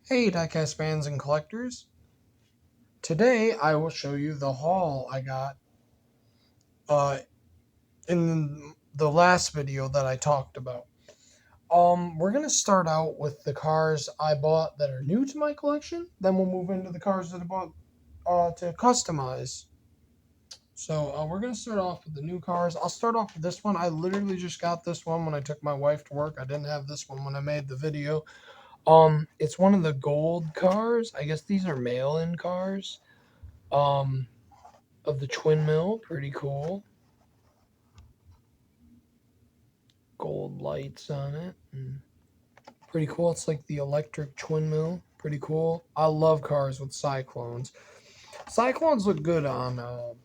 Hey diecast fans and collectors, today I will show you the haul I got uh, in the last video that I talked about. We're going to start out with the cars I bought that are new to my collection, then we'll move into the cars that I bought to customize. So we're going to start off with the new cars. I'll start off with this one. I literally just got this one when I took my wife to work. I didn't have this one when I made the video. It's one of the gold cars. I guess these are mail-in cars. Um, of the twin mill. Pretty cool. Gold lights on it. Pretty cool. It's like the electric twin mill. Pretty cool. I love cars with cyclones. Cyclones look good on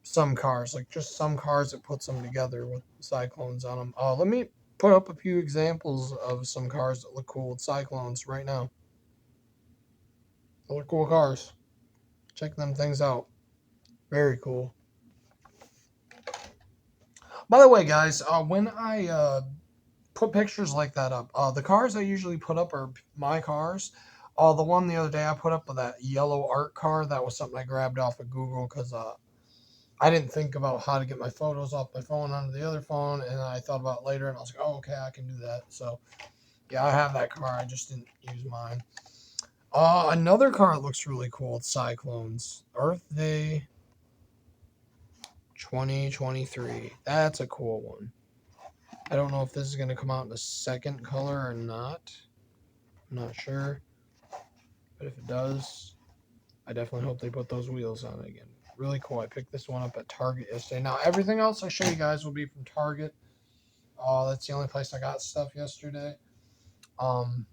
some cars, like just some cars that puts them together with cyclones on them. Let me put up a few examples of some cars that look cool with cyclones right now. They look cool cars. Check them things out. Very cool. By the way, guys, when I put pictures like that up, the cars I usually put up are my cars. The one the other day I put up with that yellow art car, that was something I grabbed off of Google because I didn't think about how to get my photos off my phone onto the other phone, and I thought about it later, and I was like, oh, okay, I can do that. So, yeah, I have that car. I just didn't use mine. Another car that looks really cool. It's Cyclones. Earth Day 2023. That's a cool one. I don't know if this is going to come out in a second color or not. I'm not sure. But if it does, I definitely hope they put those wheels on it again. Really cool. I picked this one up at Target yesterday. Now, everything else I show you guys will be from Target. That's the only place I got stuff yesterday. The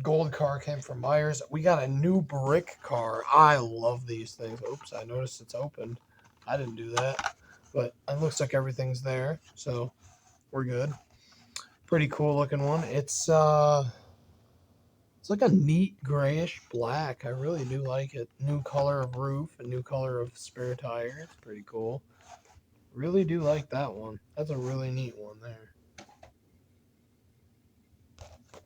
gold car came from Myers. We got a new brick car. I love these things. Oops, I noticed it's open. I didn't do that. But it looks like everything's there. So, we're good. Pretty cool looking one. It's like a neat grayish black. I really do like it. New color of roof, a new color of spare tire. It's pretty cool. Really do like that one. That's a really neat one there.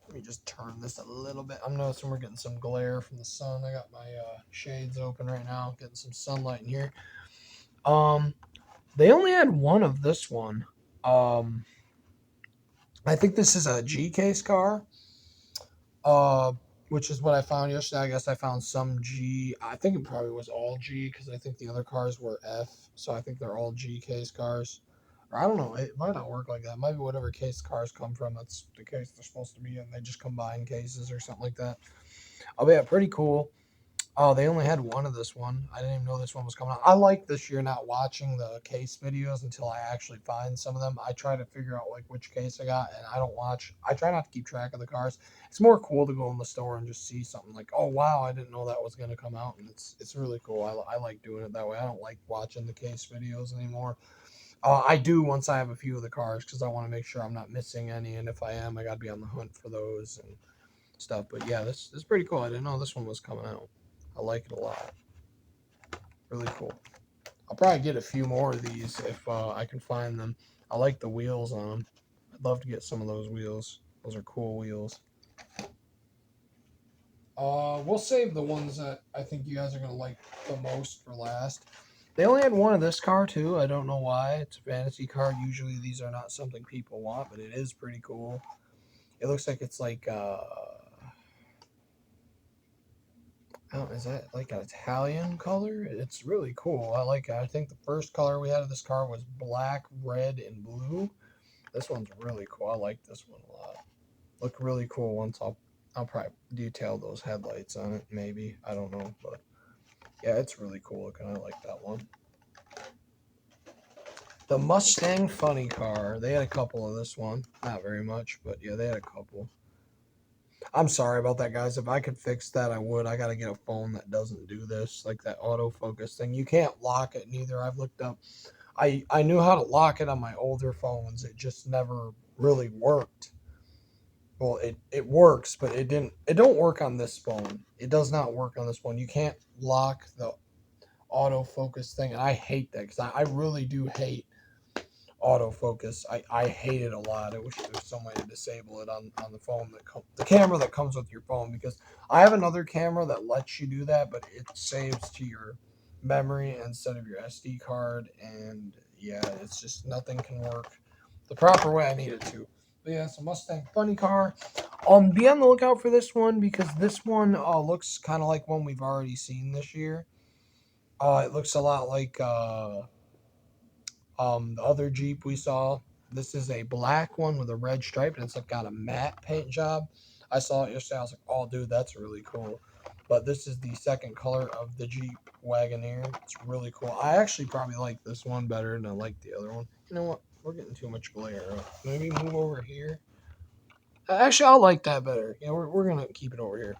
Let me just turn this a little bit. I'm noticing we're getting some glare from the sun. I got my shades open right now, getting some sunlight in here. They only had one of this one. I think this is a G case car. Uh, which is what I found yesterday. I guess I found some G. I think it probably was all G because I think the other cars were F. So I think they're all G case cars. Or I don't know. It might not work like that. It might be whatever case cars come from. That's the case they're supposed to be in. They just combine cases or something like that. Oh, yeah, pretty cool. Oh, they only had one of this one. I didn't even know this one was coming out. I like this year not watching the case videos until I actually find some of them. I try to figure out like which case I got, and I don't watch. I try not to keep track of the cars. It's more cool to go in the store and just see something like, oh wow, I didn't know that was going to come out, and it's really cool. I like doing it that way. I don't like watching the case videos anymore. I do once I have a few of the cars because I want to make sure I'm not missing any, and if I am, I got to be on the hunt for those and stuff. But yeah, this is pretty cool. I didn't know this one was coming out. I like it a lot. Really cool. I'll probably get a few more of these if I can find them. I like the wheels on them. I'd love to get some of those wheels. Those are cool wheels. We'll save the ones that I think you guys are going to like the most for last. They only had one of this car, too. I don't know why. It's a fantasy car. Usually these are not something people want, but it is pretty cool. It looks like it's like... oh, is that like an Italian color? It's really cool. I like it. I think the first color we had of this car was black, red, and blue. This one's really cool. I like this one a lot. Look really cool once I'll probably detail those headlights on it, maybe. I don't know, but yeah, it's really cool looking. I like that one. The Mustang Funny Car. They had a couple of this one. Not very much, but yeah, they had a couple. I'm sorry about that, guys. If I could fix that, I would. I got to get a phone that doesn't do this, like that autofocus thing. You can't lock it neither. I've looked up. I knew how to lock it on my older phones. It just never really worked. Well, it works, but it don't work on this phone. It does not work on this one. You can't lock the autofocus thing, and I hate that because I really do hate autofocus. I hate it a lot. I wish there was some way to disable it on the phone the camera that comes with your phone, because I have another camera that lets you do that, but it saves to your memory instead of your SD card, and yeah, it's just nothing can work the proper way I need it to. But yeah, it's a Mustang funny car. Be on the lookout for this one, because this one looks kind of like one we've already seen this year. It looks a lot like the other Jeep we saw. This is a black one with a red stripe, and it's like got a matte paint job. I saw it yesterday. I was like, "Oh, dude, that's really cool." But this is the second color of the Jeep Wagoneer. It's really cool. I actually probably like this one better than I like the other one. You know what? We're getting too much glare. Maybe move over here. Actually, I'll like that better. Yeah, we're gonna keep it over here.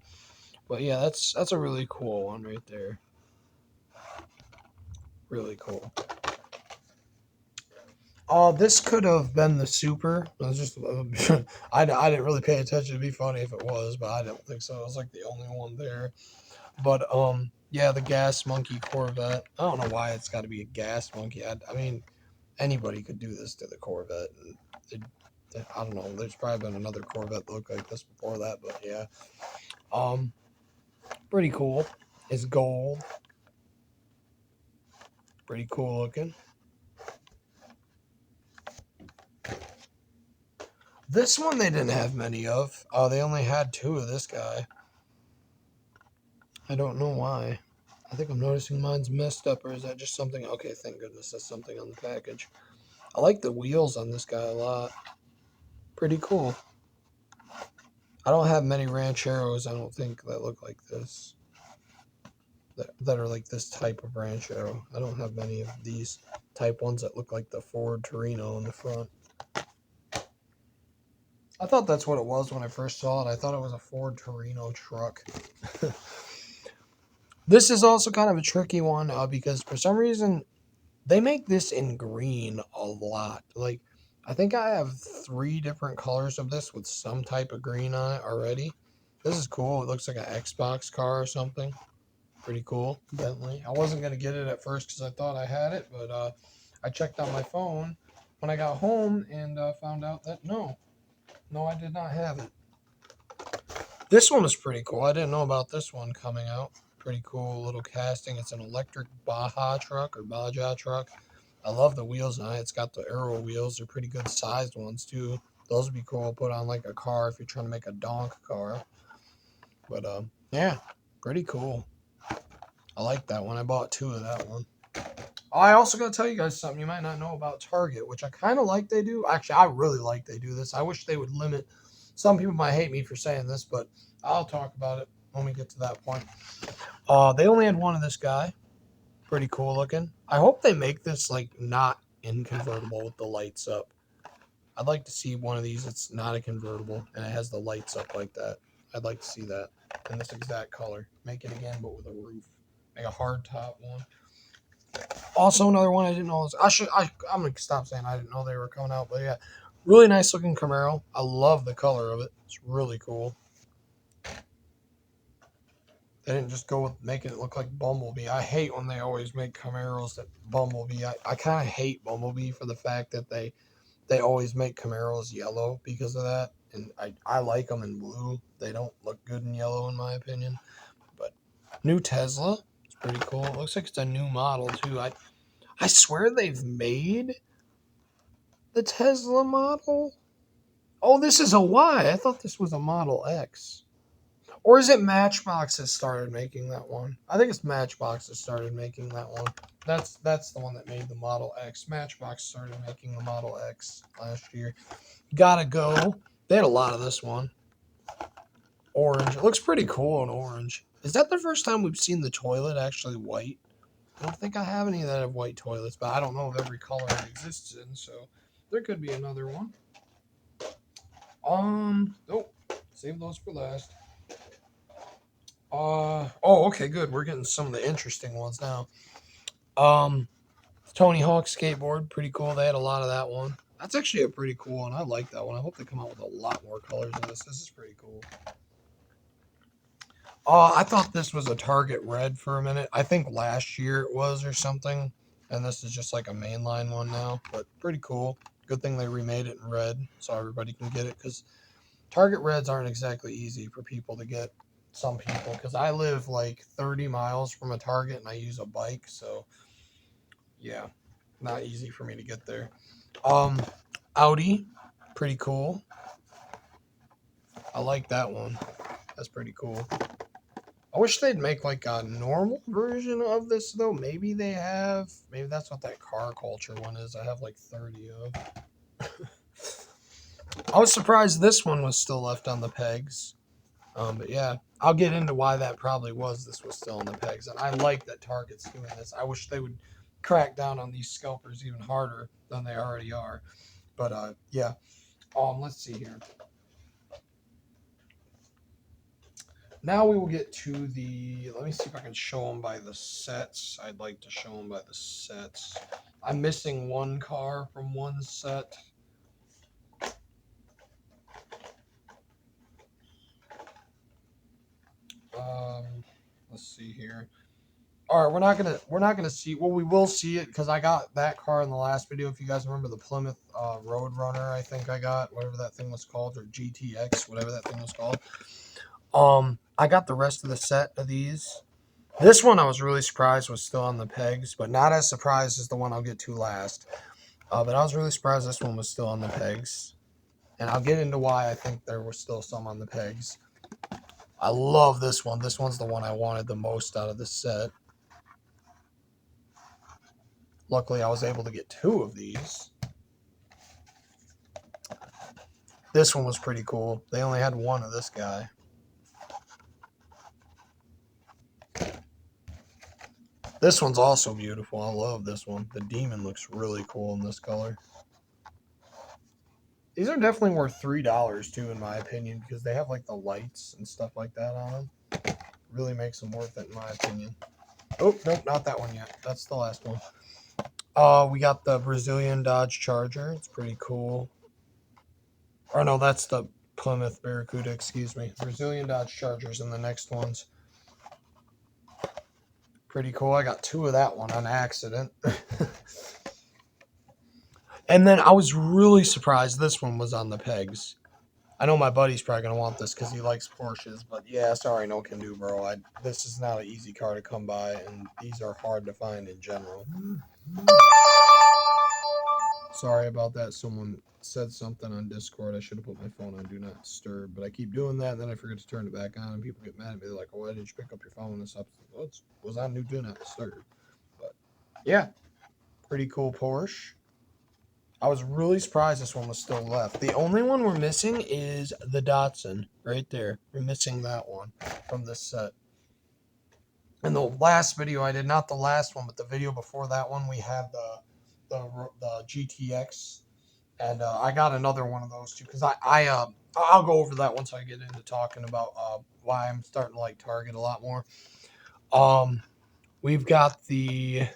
But yeah, that's a really cool one right there. Really cool. This could have been the Super. It was just I didn't really pay attention. It'd be funny if it was, but I don't think so. It was like the only one there. But yeah, the Gas Monkey Corvette. I don't know why it's got to be a Gas Monkey. I mean, anybody could do this to the Corvette. And I don't know. There's probably been another Corvette that looked like this before that, but yeah. Um, Pretty cool. It's gold. Pretty cool looking. This one they didn't have many of. They only had two of this guy. I don't know why. I think I'm noticing mine's messed up, or is that just something? Okay, thank goodness that's something on the package. I like the wheels on this guy a lot. Pretty cool. I don't have many Rancheros, I don't think, that look like this. That are like this type of Ranchero. I don't have many of these type ones that look like the Ford Torino in the front. I thought that's what it was when I first saw it. I thought it was a Ford Torino truck. This is also kind of a tricky one because for some reason they make this in green a lot. Like, I think I have 3 different colors of this with some type of green on it already. This is cool. It looks like an Xbox car or something. Pretty cool. Bentley. I wasn't going to get it at first because I thought I had it, but I checked on my phone when I got home and found out that no, I did not have it. This one is pretty cool. I didn't know about this one coming out. Pretty cool little casting. It's an electric Baja truck or Baja truck. I love the wheels on it. It's got the Aero wheels. They're pretty good sized ones too. Those would be cool to put on like a car if you're trying to make a donk car. But yeah, pretty cool. I like that one. I bought 2 of that one. I also got to tell you guys something you might not know about Target, which I kind of like they do. Actually, I really like they do this. I wish they would limit. Some people might hate me for saying this, but I'll talk about it when we get to that point. They only had one of this guy. Pretty cool looking. I hope they make this like not in convertible with the lights up. I'd like to see one of these that's not a convertible and it has the lights up like that. I'd like to see that in this exact color. Make it again, but with a roof. Make a hard top one. Also, another one I didn't know was I'm gonna stop saying I didn't know they were coming out, but yeah, really nice looking Camaro. I love the color of it. It's really cool. They didn't just go with making it look like Bumblebee. I hate when they always make Camaros that Bumblebee. I kind of hate Bumblebee for the fact that they always make Camaros yellow because of that. And I like them in blue. They don't look good in yellow, in my opinion. But new Tesla. It's pretty cool. It looks like it's a new model, too. I swear they've made the Tesla model. Oh, this is a Y. I thought this was a Model X. Or is it Matchbox that started making that one? I think it's Matchbox that started making that one. That's the one that made the Model X. Matchbox started making the Model X last year. Gotta go. They had a lot of this one. Orange. It looks pretty cool in orange. Is that the first time we've seen the toilet actually white? I don't think I have any that have white toilets, but I don't know if every color it exists in, so there could be another one. Oh, save those for last. Okay, good. We're getting some of the interesting ones now. Tony Hawk skateboard, pretty cool. They had a lot of that one. That's actually a pretty cool one. I like that one. I hope they come out with a lot more colors in this. This is pretty cool. I thought this was a Target Red for a minute. I think last year it was or something. And this is just like a mainline one now, but pretty cool. Good thing they remade it in red so everybody can get it, because Target Reds aren't exactly easy for people to get. Some people, because I live like 30 miles from a Target and I use a bike, so yeah, not easy for me to get there. Audi, pretty cool. I like that one. That's pretty cool. I wish they'd make like a normal version of this though. Maybe they have. Maybe that's what that car culture one is. I have like 30 of. I was surprised this one was still left on the pegs. But yeah, I'll get into why that probably was. This was still on the pegs, and I like that Target's doing this. I wish they would crack down on these scalpers even harder than they already are. But yeah. Let's see here. Now we will get to the. Let me see if I can show them by the sets. I'd like to show them by the sets. I'm missing one car from one set. Let's see here. All right, we're not gonna see. Well, we will see it because I got that car in the last video. If you guys remember the Plymouth Roadrunner, I think I got whatever that thing was called, or GTX, whatever that thing was called. I got the rest of the set of these. This one I was really surprised was still on the pegs, but not as surprised as the one I'll get to last. But I was really surprised this one was still on the pegs. And I'll get into why I think there were still some on the pegs. I love this one. This one's the one I wanted the most out of the set. Luckily, I was able to get two of these. This one was pretty cool. They only had one of this guy. This one's also beautiful. I love this one. The Demon looks really cool in this color. These are definitely worth $3 too, in my opinion, because they have like the lights and stuff like that on them. Really makes them worth it, in my opinion. Oh, nope, not that one yet. That's the last one. We got the Brazilian Dodge Charger. It's pretty cool. Or no, that's the Plymouth Barracuda, excuse me. Brazilian Dodge Chargers in the next ones. Pretty cool. I got two of that one on accident. And then I was really surprised this one was on the pegs. I know my buddy's probably going to want this because he likes Porsches, but yeah, sorry, no can do, bro. This is not an easy car to come by, and these are hard to find in general. Sorry about that. Someone said something on Discord. I should have put my phone on Do Not Disturb, but I keep doing that, and then I forget to turn it back on, and people get mad at me. They're like, oh, why didn't you pick up your phone and stuff? Well, it was on Do Not Disturb. But yeah, pretty cool Porsche. I was really surprised this one was still left. The only one we're missing is the Datsun right there. We're missing that one from this set. In the last video I did, not the last one, but the video before that one, we had the GTX, and I got another one of those too, because I'll go over that once I get into talking about why I'm starting to like Target a lot more. We've got the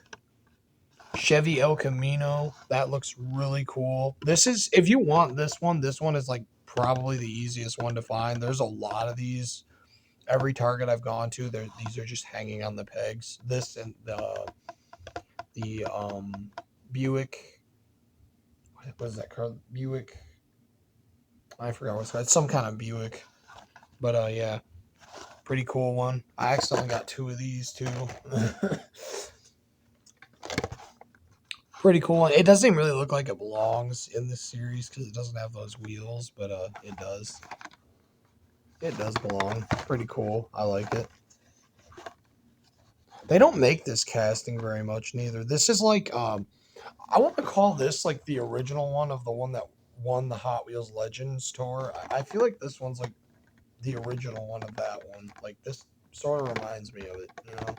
Chevy El Camino. That looks really cool. This is, if you want this one is like probably the easiest one to find. There's a lot of these. Every Target I've gone to, these are just hanging on the pegs. This and the Buick. What is that car? Buick. I forgot what it's called. It's some kind of Buick. But yeah, pretty cool one. I accidentally got two of these too. Pretty cool. It doesn't even really look like it belongs in this series because it doesn't have those wheels, but it does. It does belong. Pretty cool. I like it. They don't make this casting very much neither. This is like I want to call this like the original one of the one that won the Hot Wheels Legends tour. I feel like this one's like the original one of that one. Like this sort of reminds me of it, you know.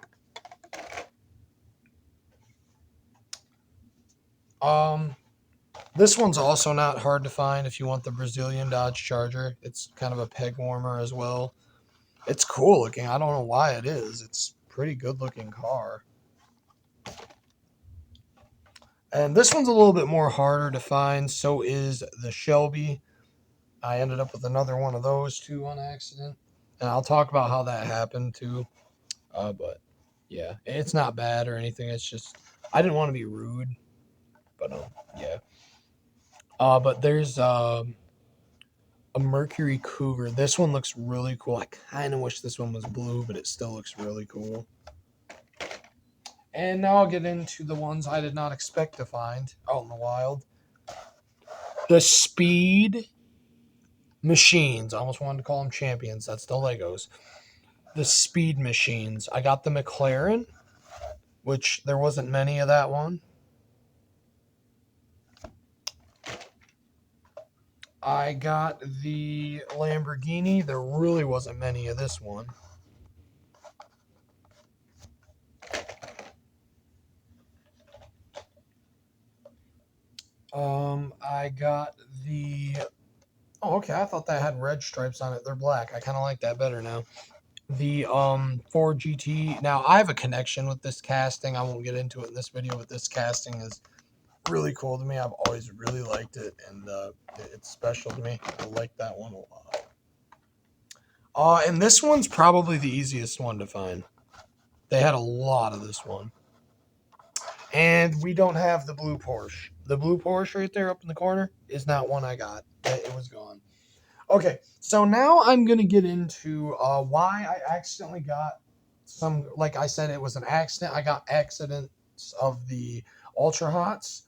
This one's also not hard to find if you want the Brazilian Dodge Charger. It's kind of a peg warmer as well. It's cool looking. I don't know why it is. It's a pretty good looking car. And this one's a little bit more harder to find. So is the Shelby. I ended up with another one of those too on accident. And I'll talk about how that happened too. But yeah, it's not bad or anything. It's just I didn't want to be rude, but yeah. But there's a Mercury Cougar. This one looks really cool. I kind of wish this one was blue, but it still looks really cool. And now I'll get into the ones I did not expect to find out in the wild. The Speed Machines. I almost wanted to call them champions. That's the Legos. The Speed Machines. I got the McLaren, which there wasn't many of that one. I got the Lamborghini. There really wasn't many of this one. I got the. Oh, okay. I thought that had red stripes on it. They're black. I kind of like that better now. The Ford GT. Now I have a connection with this casting. I won't get into it in this video, but this casting is really cool to me. I've always really liked it, and it's special to me. I like that one a lot. And this one's probably the easiest one to find. They had a lot of this one. And we don't have the blue Porsche. The blue Porsche right there up in the corner is not one I got. It was gone. Okay, so now I'm going to get into why I accidentally got some, like I said, it was an accident. I got accidents of the Ultra Hots.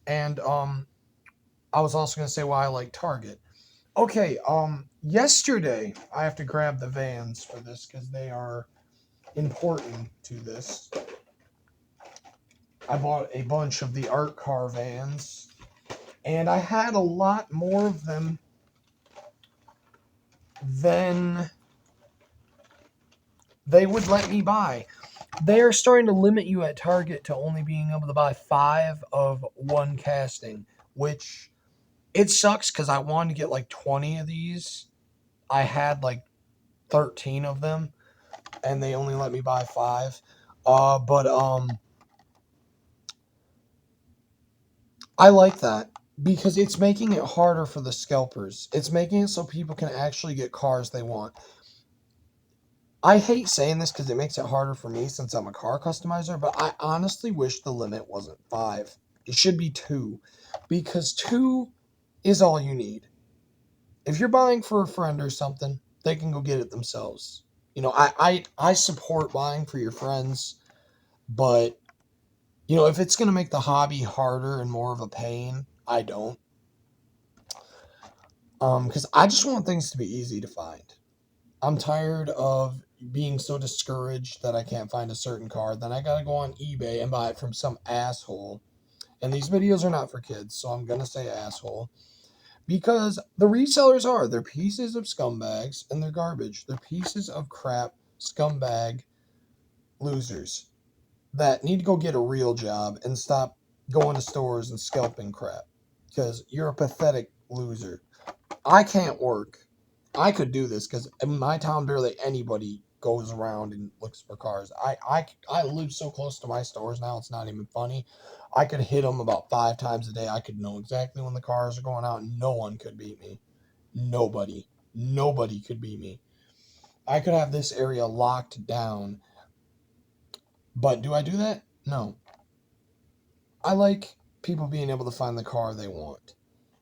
And I was also going to say why I like Target. Okay, yesterday, I have to grab the vans for this because they are important to this. I bought a bunch of the art car vans, and I had a lot more of them than they would let me buy. They are starting to limit you at Target to only being able to buy 5 of one casting, which it sucks because I wanted to get like 20 of these. I had like 13 of them, and they only let me buy 5. But I like that because it's making it harder for the scalpers. It's making it so people can actually get cars they want. I hate saying this because it makes it harder for me since I'm a car customizer, but I honestly wish the limit wasn't 5. It should be 2 because 2 is all you need. If you're buying for a friend or something, they can go get it themselves. You know, I support buying for your friends, but you know, if it's going to make the hobby harder and more of a pain, I don't. Because I just want things to be easy to find. I'm tired of being so discouraged that I can't find a certain car. Then I gotta go on eBay and buy it from some asshole. And these videos are not for kids, so I'm gonna say asshole. Because the resellers are. They're pieces of scumbags and they're garbage. They're pieces of crap, scumbag losers that need to go get a real job and stop going to stores and scalping crap. Because you're a pathetic loser. I can't work. I could do this because in my town, barely anybody goes around and looks for cars. I live so close to my stores now, it's not even funny. I could hit them about 5 times a day. I could know exactly when the cars are going out. No one could beat me. Nobody. Nobody could beat me. I could have this area locked down. But do I do that? No. I like people being able to find the car they want.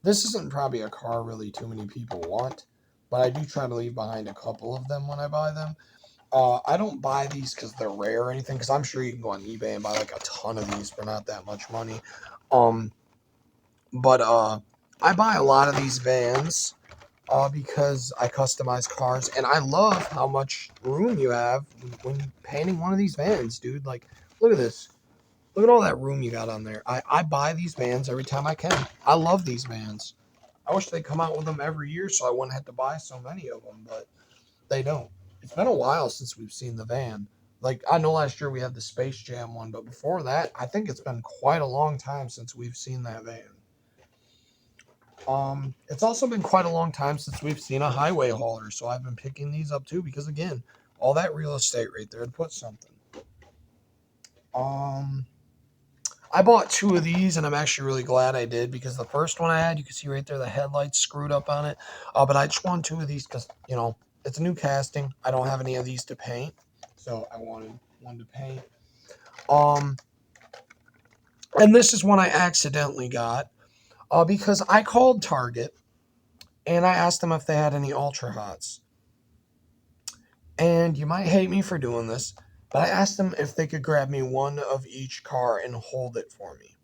This isn't probably a car really too many people want, but I do try to leave behind a couple of them when I buy them. I don't buy these because they're rare or anything, because I'm sure you can go on eBay and buy like a ton of these for not that much money. Um, but I buy a lot of these vans because I customize cars, and I love how much room you have when painting one of these vans, dude. Like, look at this. Look at all that room you got on there. I buy these vans every time I can. I love these vans. I wish they'd come out with them every year so I wouldn't have to buy so many of them, but they don't. It's been a while since we've seen the van. Like, I know last year we had the Space Jam one, but before that, I think it's been quite a long time since we've seen that van. It's also been quite a long time since we've seen a highway hauler, so I've been picking these up too because, again, all that real estate right there to put something. Um, I bought 2 of these, and I'm actually really glad I did because the first one I had, you can see right there the headlights screwed up on it. But I just wanted 2 of these because, you know, it's a new casting. I don't have any of these to paint, so I wanted one to paint. Um, And this is one I accidentally got because I called Target and I asked them if they had any Ultra Hots. And you might hate me for doing this, but I asked them if they could grab me one of each car and hold it for me.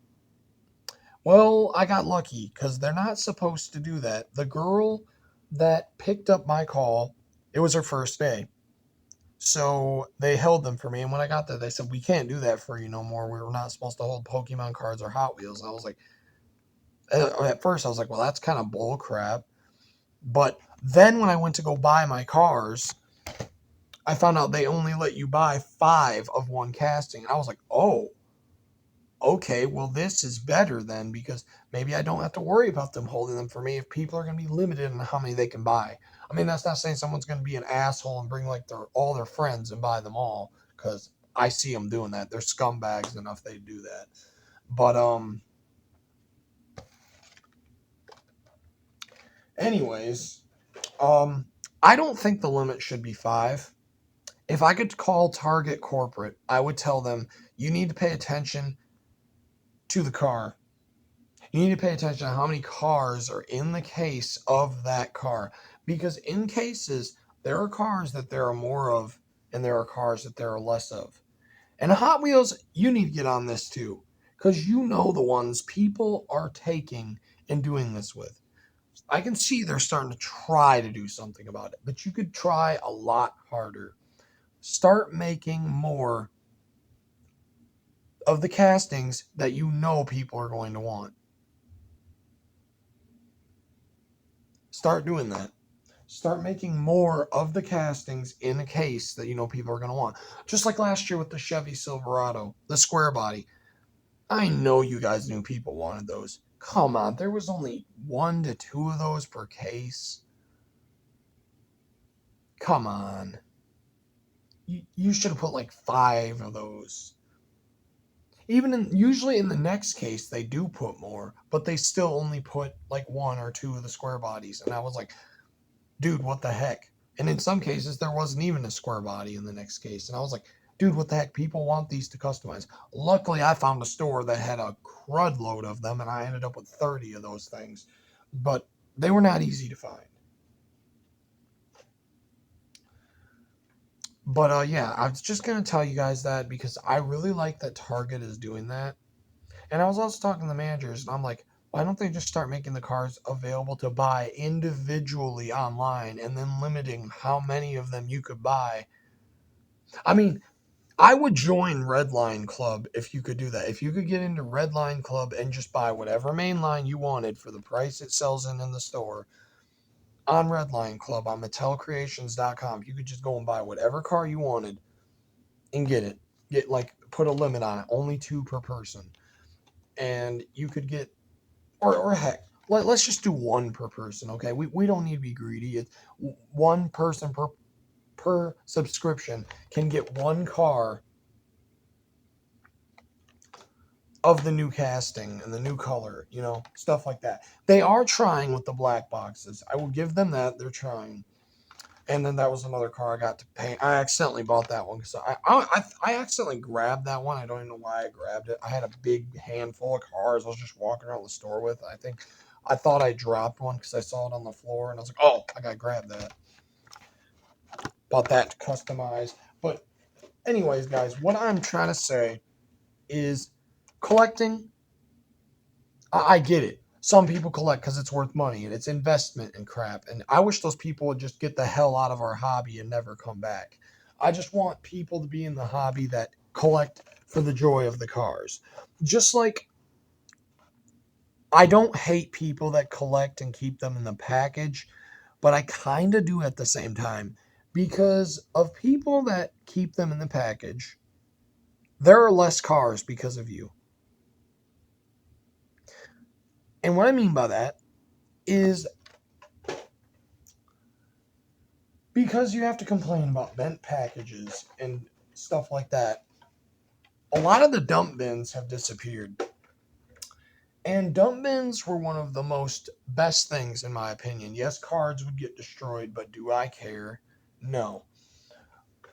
Well, I got lucky because they're not supposed to do that. The girl that picked up my call, it was her first day. So they held them for me. And when I got there, they said, "We can't do that for you no more. We were not supposed to hold Pokemon cards or Hot Wheels." And I was like, at first, I was like, well, that's kind of bull crap. But then when I went to go buy my cars, I found out they only let you buy 5 of one casting. I was like, oh, okay, well, this is better then because maybe I don't have to worry about them holding them for me if people are going to be limited in how many they can buy. I mean, that's not saying someone's going to be an asshole and bring like all their friends and buy them all because I see them doing that. They're scumbags enough they do that. But anyways, um, I don't think the limit should be 5. If I could call Target corporate, I would tell them you need to pay attention to the car. You need to pay attention to how many cars are in the case of that car. Because in cases, there are cars that there are more of, and there are cars that there are less of. And Hot Wheels, you need to get on this too. Because you know the ones people are taking and doing this with. I can see they're starting to try to do something about it, but you could try a lot harder. Start making more of the castings that you know people are going to want. Start doing that. Start making more of the castings in a case that you know people are going to want. Just like last year with the Chevy Silverado, the square body. I know you guys knew people wanted those. Come on, there was only 1 to 2 of those per case. Come on. You should have put like 5 of those. Usually in the next case they do put more, but they still only put like 1 or 2 of the square bodies. And I was like, dude, what the heck? And in some cases, there wasn't even a square body in the next case. And I was like, dude, what the heck? People want these to customize. Luckily, I found a store that had a crud load of them, and I ended up with 30 of those things. But they were not easy to find. But yeah, I was just going to tell you guys that because I really like that Target is doing that. And I was also talking to the managers, and I'm like, why don't they just start making the cars available to buy individually online and then limiting how many of them you could buy? I mean, I would join Redline Club if you could do that. If you could get into Redline Club and just buy whatever main line you wanted for the price it sells in the store on Redline Club on MattelCreations.com, you could just go and buy whatever car you wanted and get it. Get like put a limit on it, only 2 per person, and you could get or heck, let's just do 1 per person. Okay, we don't need to be greedy. It's 1 person per subscription can get 1 car of the new casting and the new color, stuff like that. They are trying with the black boxes. I will give them that. They're trying. And then that was another car I got to pay. I accidentally bought that one because I accidentally grabbed that one. I don't even know why I grabbed it. I had a big handful of cars I was just walking around the store with. I thought I dropped one because I saw it on the floor and I was like, oh, I got to grab that. Bought that to customize. But anyways, guys, what I'm trying to say is collecting. I get it. Some people collect because it's worth money and it's investment and crap. And I wish those people would just get the hell out of our hobby and never come back. I just want people to be in the hobby that collect for the joy of the cars. Just like I don't hate people that collect and keep them in the package, but I kind of do at the same time because of people that keep them in the package. There are less cars because of you. And what I mean by that is because you have to complain about bent packages and stuff like that. A lot of the dump bins have disappeared. And dump bins were one of the most best things, in my opinion. Yes, cards would get destroyed, but do I care? No.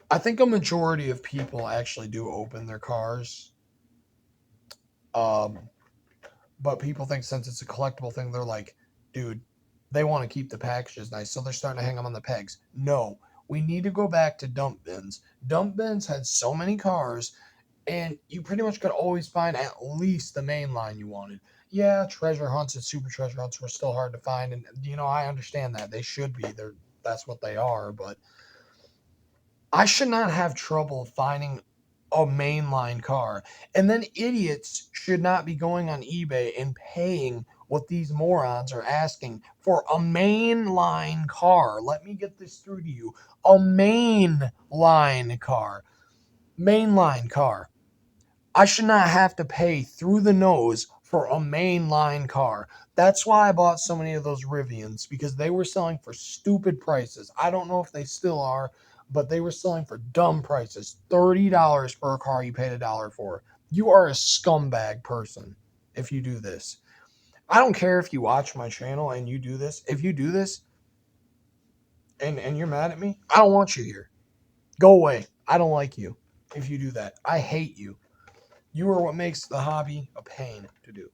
I think a majority of people actually do open their cars. Um, but people think since it's a collectible thing, they're like, dude, they want to keep the packages nice, so they're starting to hang them on the pegs. No, we need to go back to dump bins. Dump bins had so many cars, and you pretty much could always find at least the main line you wanted. Yeah, treasure hunts and super treasure hunts were still hard to find, and I understand that they should be. That's what they are, but I should not have trouble finding a mainline car. And then idiots should not be going on eBay and paying what these morons are asking for a mainline car. Let me get this through to you. A mainline car. Mainline car. I should not have to pay through the nose for a mainline car. That's why I bought so many of those Rivians, because they were selling for stupid prices. I don't know if they still are, but they were selling for dumb prices. $30 for a car you paid $1 for. You are a scumbag person if you do this. I don't care if you watch my channel and you do this. If you do this and you're mad at me, I don't want you here. Go away. I don't like you if you do that. I hate you. You are what makes the hobby a pain to do.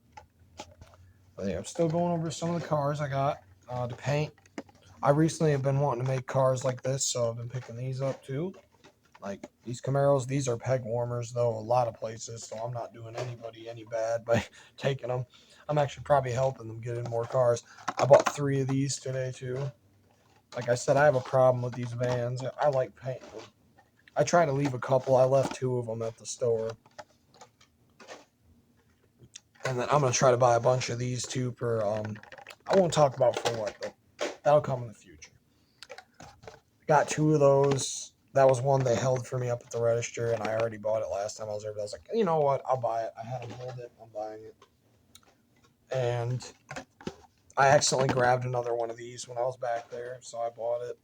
But yeah, I'm still going over some of the cars I got to paint. I recently have been wanting to make cars like this, so I've been picking these up too. Like these Camaros, these are peg warmers though, a lot of places, so I'm not doing anybody any bad by taking them. I'm actually probably helping them get in more cars. I bought 3 of these today too. Like I said, I have a problem with these vans. I like painting them. I try to leave a couple. I left 2 of them at the store. And then I'm going to try to buy a bunch of these too for, I won't talk about for what, but that'll come in the future. Got 2 of those. That was one they held for me up at the register, and I already bought it last time I was there. But I was like, you know what? I'll buy it. I had them hold it. I'm buying it. And I accidentally grabbed another one of these when I was back there, so I bought it.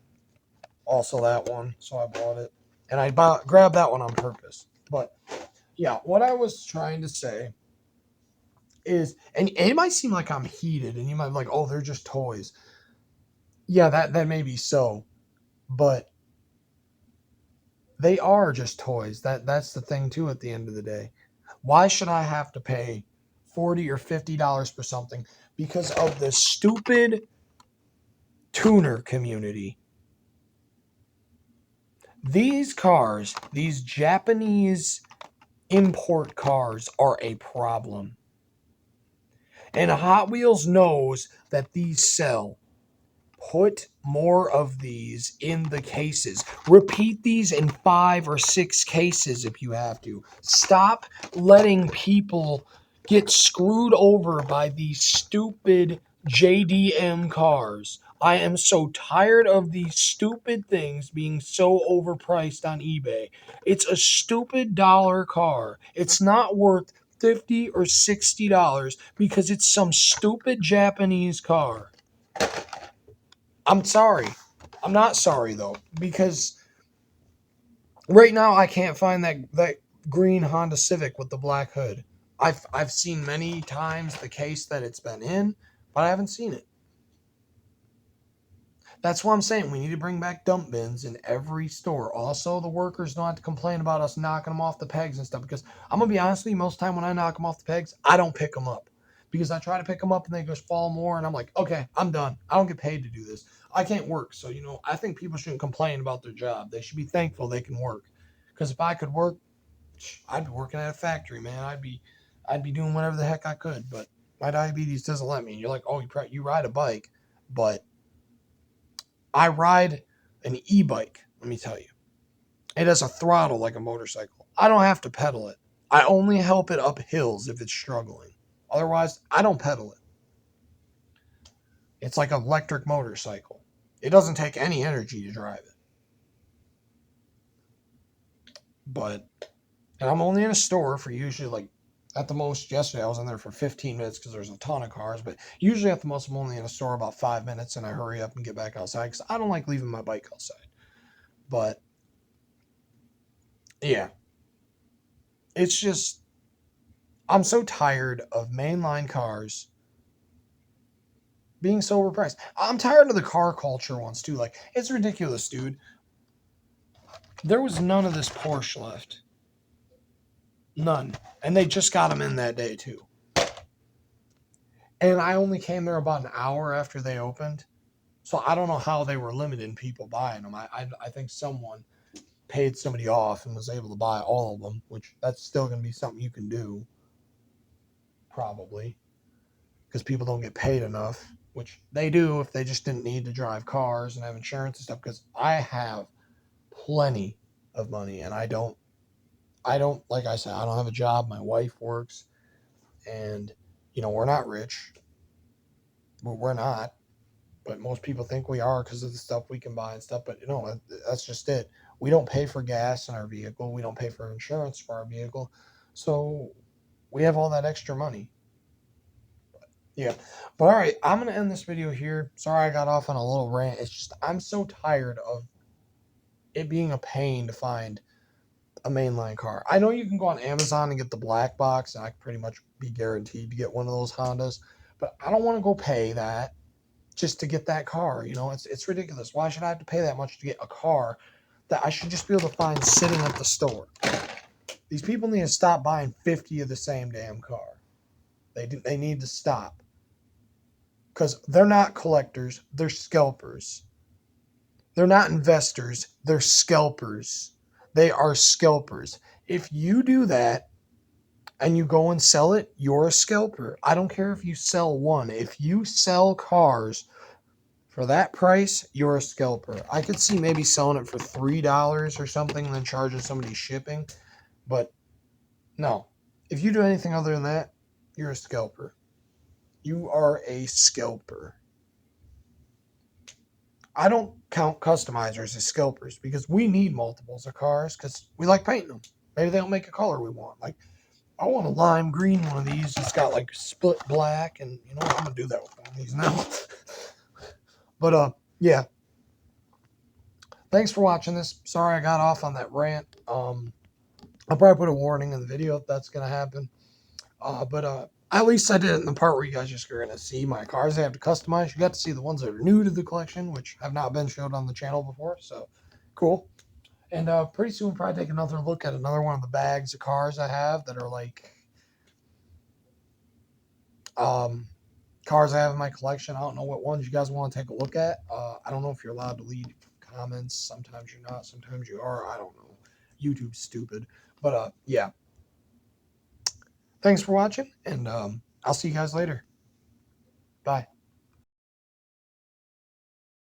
Also that one, so I bought it. And I grabbed that one on purpose. But yeah, what I was trying to say is, and it might seem like I'm heated, and you might be like, oh, they're just toys. Yeah, that may be so, but they are just toys. That's the thing too. At the end of the day, why should I have to pay $40 or $50 for something because of the stupid tuner community? These cars, these Japanese import cars, are a problem, and Hot Wheels knows that these sell. Put more of these in the cases. Repeat these in 5 or 6 cases if you have to. Stop letting people get screwed over by these stupid JDM cars. I am so tired of these stupid things being so overpriced on eBay. It's a stupid dollar car. It's not worth $50 or $60 because it's some stupid Japanese car. I'm sorry. I'm not sorry though, because right now I can't find that green Honda Civic with the black hood. I've seen many times the case that it's been in, but I haven't seen it. That's why I'm saying we need to bring back dump bins in every store. Also, the workers don't have to complain about us knocking them off the pegs and stuff, because I'm gonna be honest with you, most of the time when I knock them off the pegs, I don't pick them up. Because I try to pick them up and they just fall more, and I'm like, okay, I'm done. I don't get paid to do this. I can't work. So, I think people shouldn't complain about their job. They should be thankful they can work. Because if I could work, I'd be working at a factory, man. I'd be doing whatever the heck I could. But my diabetes doesn't let me. And you're like, oh, you ride a bike, but I ride an e-bike, let me tell you. It has a throttle like a motorcycle. I don't have to pedal it. I only help it up hills if it's struggling. Otherwise, I don't pedal it. It's like an electric motorcycle. It doesn't take any energy to drive it. But, and I'm only in a store for usually like, at the most, yesterday I was in there for 15 minutes because there's a ton of cars. But usually at the most, I'm only in a store about 5 minutes, and I hurry up and get back outside because I don't like leaving my bike outside. But yeah, it's just, I'm so tired of mainline cars being so overpriced. I'm tired of the car culture ones too. Like, it's ridiculous, dude. There was none of this Porsche left. None. And they just got them in that day too. And I only came there about an hour after they opened. So I don't know how they were limiting people buying them. I think someone paid somebody off and was able to buy all of them, which that's still going to be something you can do, probably, because people don't get paid enough, which they do if they just didn't need to drive cars and have insurance and stuff. Because I have plenty of money and I don't, like I said, I don't have a job. My wife works and, we're not rich. We're not. But most people think we are because of the stuff we can buy and stuff. But that's just it. We don't pay for gas in our vehicle. We don't pay for insurance for our vehicle. So we have all that extra money. Yeah. But all right, I'm going to end this video here. Sorry I got off on a little rant. It's just I'm so tired of it being a pain to find a mainline car. I know you can go on Amazon and get the black box, and I can pretty much be guaranteed to get one of those Hondas. But I don't want to go pay that just to get that car. It's ridiculous. Why should I have to pay that much to get a car that I should just be able to find sitting at the store? These people need to stop buying 50 of the same damn car. They need to stop because they're not collectors. They're scalpers. They're not investors. They're scalpers. They are scalpers. If you do that and you go and sell it, you're a scalper. I don't care if you sell one. If you sell cars for that price, you're a scalper. I could see maybe selling it for $3 or something and then charging somebody shipping. But no. If you do anything other than that, you're a scalper. You are a scalper. I don't count customizers as scalpers because we need multiples of cars because we like painting them. Maybe they don't make a color we want. Like, I want a lime green one of these. It's got like split black, and you know what? I'm gonna do that with one of these now. But yeah. Thanks for watching this. Sorry I got off on that rant. I'll probably put a warning in the video if that's gonna happen. But at least I did it in the part where you guys just are gonna see my cars I have to customize. You got to see the ones that are new to the collection, which have not been showed on the channel before. So cool. And pretty soon we'll probably take another look at another one of the bags of cars I have that are like cars I have in my collection. I don't know what ones you guys want to take a look at. I don't know if you're allowed to leave comments. Sometimes you're not. Sometimes you are. I don't know. YouTube's stupid. But yeah. Thanks for watching, and I'll see you guys later. Bye.